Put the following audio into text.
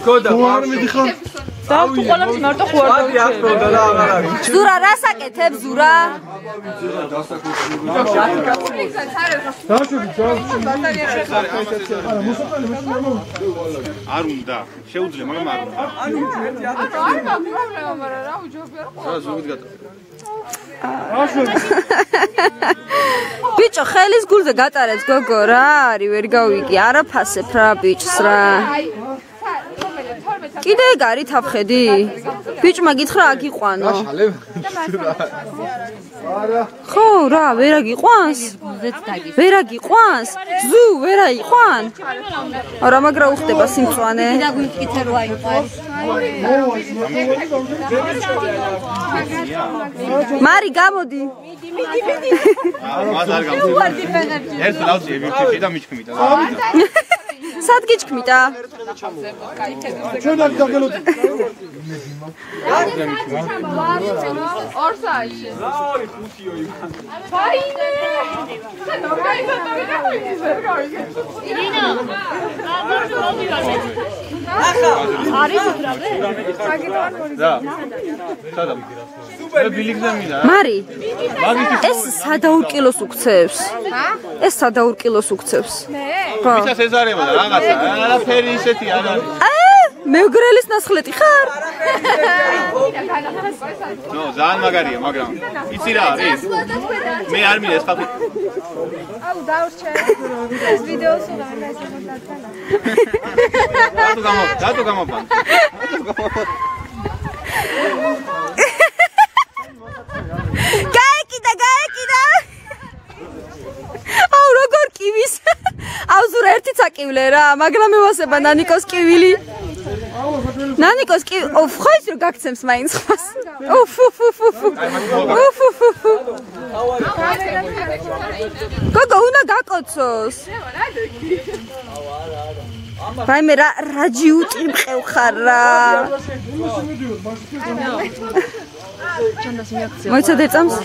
ხوار მიდიხარ და თუ ყველაფერს მარტო ხوار დავუჩერე ზურა რას აკეთებ ზურა არ უნდა შეუძლია მაგრამ არ უნდა არა პრობლემა მაგრამ რა უჯობია რა ზოგადად გატა ბიჭო ხელის გულზე გატარეთ გოგო რა არის ვერ გავიგე არაფასებ რა ბიჭს რა კიდე ეგ არის თაფხედი ბიჭმა გითხრა აგიყვანო ხო რა ვერ აგიყვანს ვერ აგიყვანს ზუ ვერ აიყვან არა მაგრა უხდება სიმწვანე და გვიკითხე რო აიყვანს მარი გამოდი მიდი მას არ გამწევი ერთ ლავზე ვიფიქრე და მიჩქმიდა სად გიჩქმიდა ჩვენ არ დაგელოდი ორ საათში რა არის ხუთიო იმან ფაინე მარი ეს სადაურ კილოს უქცევს ეს სადაურ კილოს უქცევს ხო ვისაც ეზარება და რაღაცა არაფერი ისეთი არ არის მეუგრელის ნასხლეტი ხარ ნო ძალიან მაგარია მაგრამ იცი რა არის მე არ მინდა ეს ხალხი აუ დაურჩე ეს ვიდეოს უნდა ეს მომდატანა რატო გამოფან გაეკიდა აუ როგორ კივის აუ ზურა ერთი წაკივლე რა მაგრამ მევასება ნანიკოს კივილი ნანიკოს კი ოფ ხო ის რო გაგცემს მაინც ხმას ოფ გოგო უნდა გაკოცოს რაიმე რა ჯიუტი მყევ ხარ რა მოიცადე წამს